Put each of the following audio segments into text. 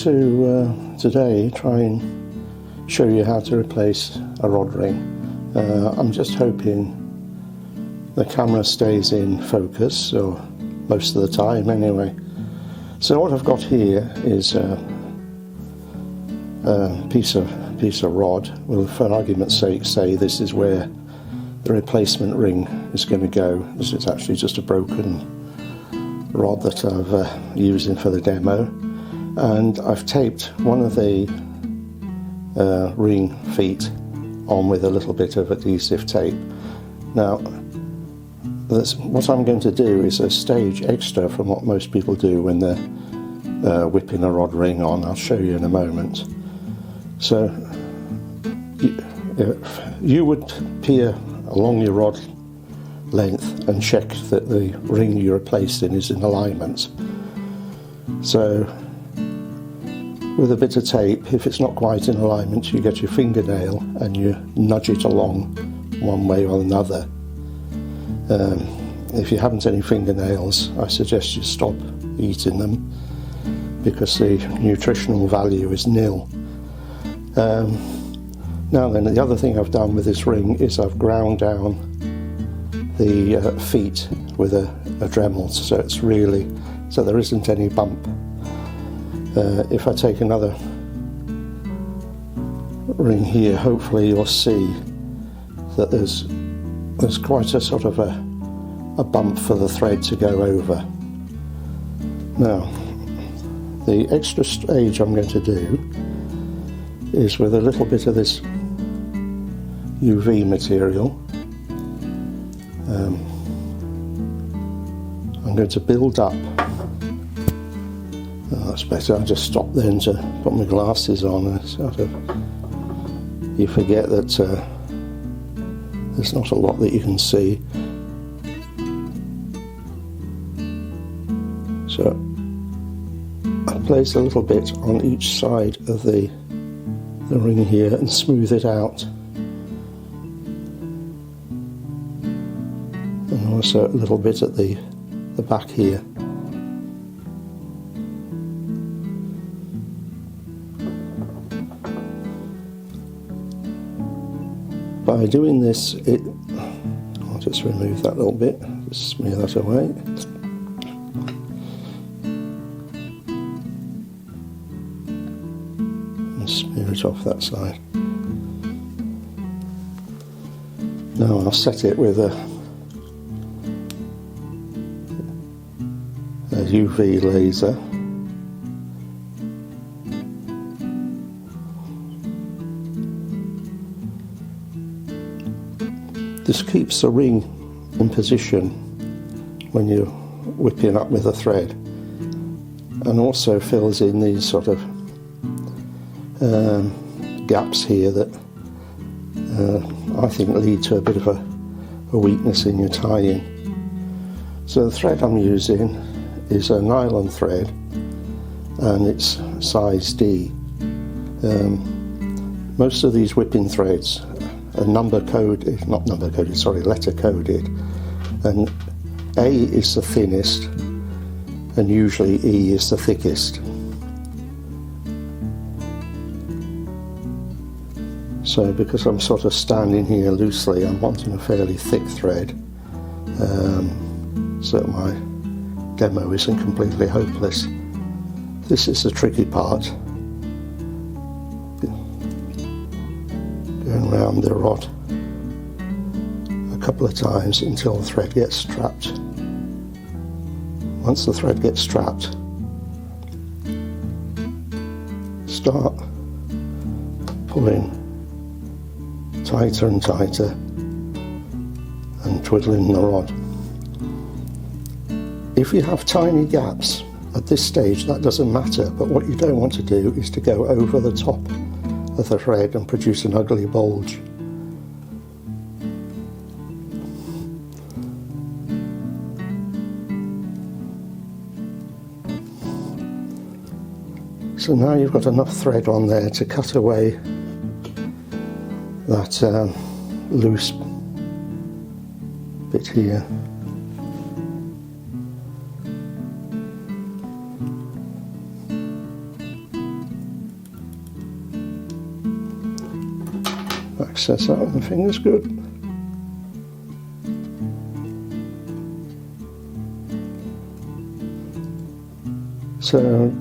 today try and show you how to replace a rod ring. I'm just hoping the camera stays in focus, or most of the time anyway. So what I've got here is a piece of rod. We'll, for argument's sake, say this is where the replacement ring is going to go. This is actually just a broken rod that I've using for the demo, and I've taped one of the ring feet on with a little bit of adhesive tape. Now what I'm going to do is a stage extra from what most people do when they're whipping a rod ring on. I'll show you in a moment. So you would peer along your rod length and check that the ring you're replacing is in alignment. So with a bit of tape, if it's not quite in alignment, you get your fingernail and you nudge it along one way or another. If you haven't any fingernails, I suggest you stop eating them because the nutritional value is nil. Now then, the other thing I've done with this ring is I've ground down the feet with a Dremel, so there isn't any bump. If I take another ring here, hopefully you'll see that there's quite a sort of a bump for the thread to go over. Now, the extra stage I'm going to do is with a little bit of this UV material. I'm going to build up. Oh, that's better. I'll just stop then to put my glasses on. You forget that there's not a lot that you can see. So I place a little bit on each side of the ring here and smooth it out. And also a little bit at the back here. By doing this, I'll just remove that little bit, just smear that away. And smear it off that side. Now I'll set it with a UV laser. This keeps the ring in position when you're whipping up with a thread, and also fills in these sort of gaps here that I think lead to a bit of a weakness in your tying. So the thread I'm using is a nylon thread, and it's size D. Most of these whipping threads are letter coded, and A is the thinnest and usually E is the thickest. So because I'm sort of standing here loosely, I'm wanting a fairly thick thread, so that my demo isn't completely hopeless. This is the tricky part, going around the rod a couple of times until the thread gets strapped. Once the thread gets strapped, start pulling tighter and tighter and twiddling the rod. If you have tiny gaps at this stage, that doesn't matter, but what you don't want to do is to go over the top of the thread and produce an ugly bulge. So now you've got enough thread on there to cut away that loose bit here. access that with the fingers, good. So,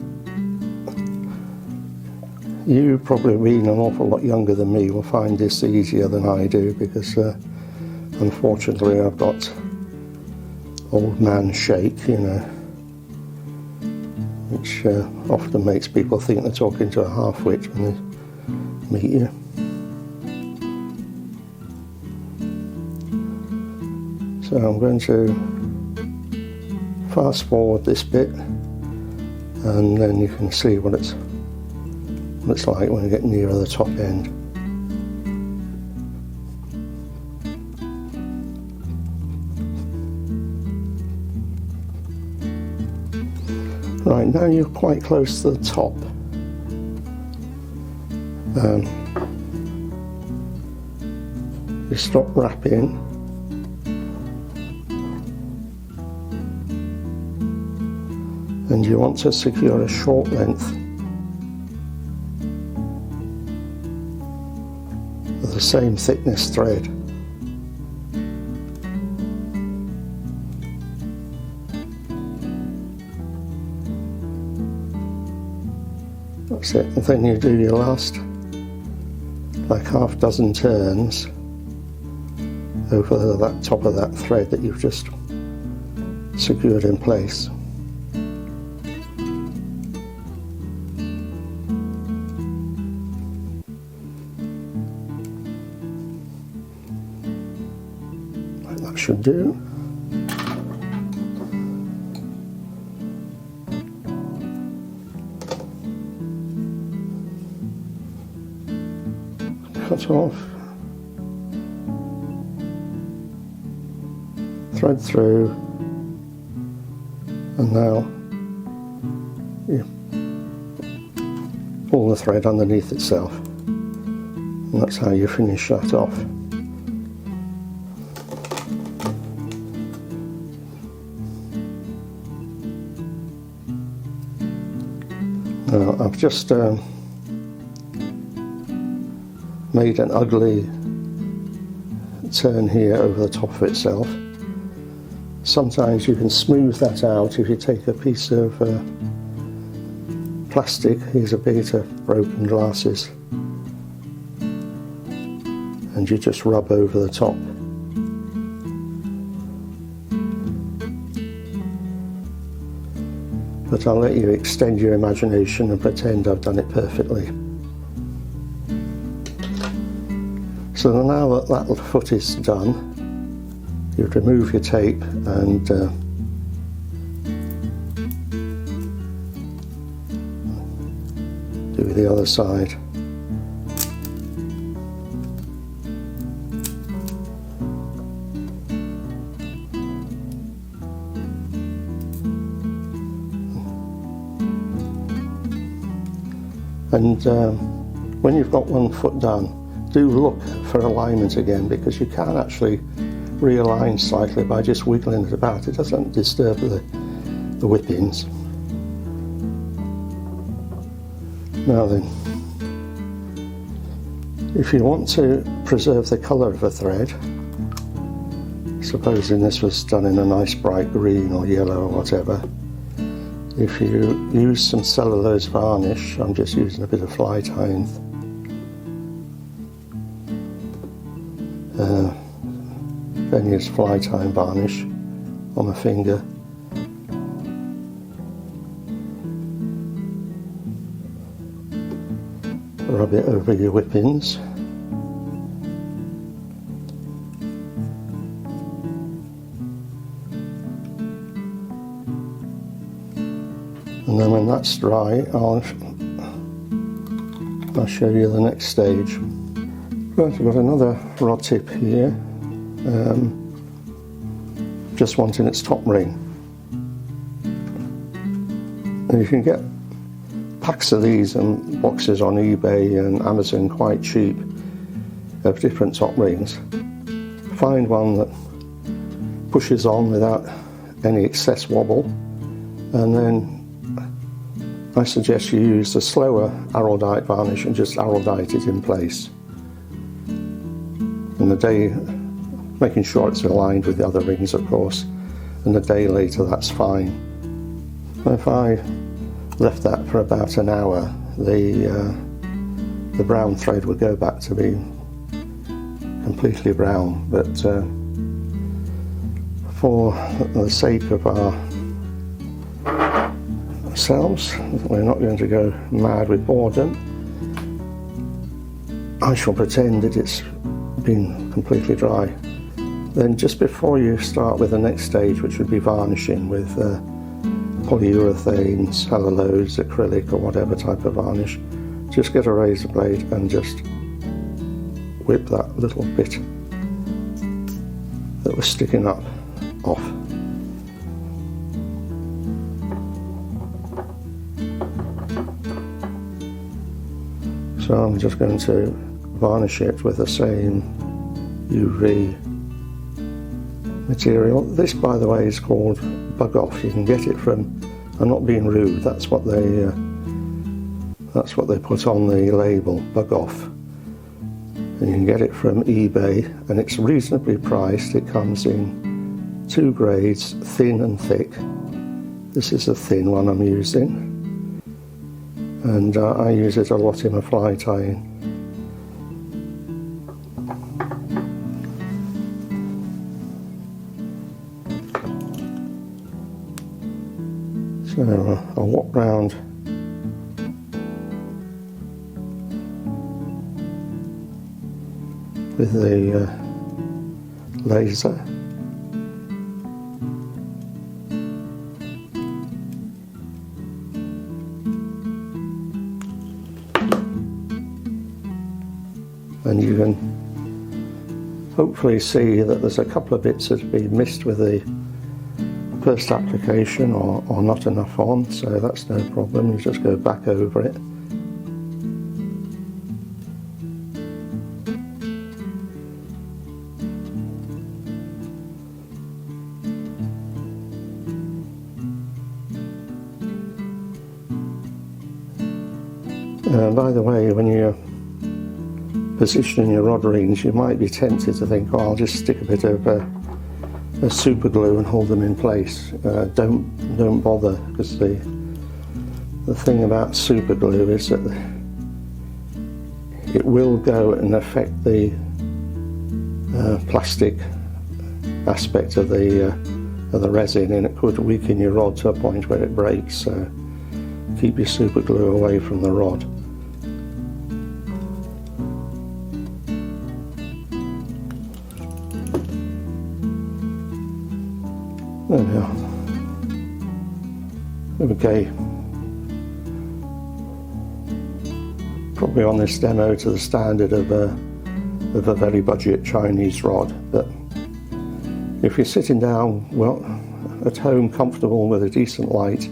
you probably being an awful lot younger than me will find this easier than I do, because unfortunately I've got old man shake, you know, which often makes people think they're talking to a half-wit when they meet you. So I'm going to fast forward this bit, and then you can see what it's like when you get nearer the top end. Right, now you're quite close to the top. You stop wrapping, and you want to secure a short length of the same thickness thread. That's it, and then you do your last like half dozen turns over that top of that thread that you've just secured in place. That should do. Cut off, thread through, and now you pull the thread underneath itself, and that's how you finish that off. Now I've just made an ugly turn here over the top of itself. Sometimes you can smooth that out if you take a piece of plastic. Here's a bit of broken glasses, and you just rub over the top. But I'll let you extend your imagination and pretend I've done it perfectly. So now that that foot is done, you remove your tape and do the other side. And when you've got one foot done, do look for alignment again, because you can actually realign slightly by just wiggling it about. It doesn't disturb the whippings. Now then, if you want to preserve the colour of a thread, supposing this was done in a nice bright green or yellow or whatever, if you use some cellulose varnish, I'm just using a bit of fly tying Benio's fly tying varnish on my finger. Rub it over your whippings. And then when that's dry, I'll show you the next stage. Right, I've got another rod tip here, just wanting its top ring. And you can get packs of these and boxes on eBay and Amazon quite cheap of different top rings. Find one that pushes on without any excess wobble, and then I suggest you use the slower Araldite varnish and just Araldite it in place. and a day, making sure it's aligned with the other rings of course, and a day later that's fine. If I left that for about an hour, the brown thread would go back to being completely brown, but for the sake of ourselves, we're not going to go mad with boredom. I shall pretend that it's been completely dry. Then just before you start with the next stage, which would be varnishing with polyurethanes, cellulose, acrylic or whatever type of varnish, just get a razor blade and just whip that little bit that was sticking up off. So I'm just going to varnish it with the same UV material. This, by the way, is called Bug Off. You can get it from, I'm not being rude, that's what they put on the label, Bug Off. And you can get it from eBay, and it's reasonably priced. It comes in 2 grades, thin and thick. This is the thin one I'm using, and I use it a lot in my fly tying. So I'll walk round with the laser. And you can hopefully see that there's a couple of bits that have been missed with the first application or not enough on, so that's no problem. You just go back over it. By the way, when you're positioning your rod rings, you might be tempted to think, oh, I'll just stick a bit of super glue and hold them in place. Don't bother, because the thing about super glue is that it will go and affect the plastic aspect of the resin, and it could weaken your rod to a point where it breaks. So keep your super glue away from the rod. There we are. Okay. Probably on this demo to the standard of a very budget Chinese rod, but if you're sitting down, well, at home, comfortable with a decent light,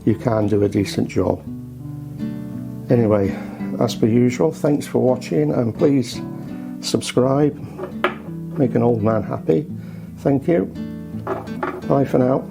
you can do a decent job. Anyway, as per usual, thanks for watching, and please subscribe. Make an old man happy. Thank you. Bye for now.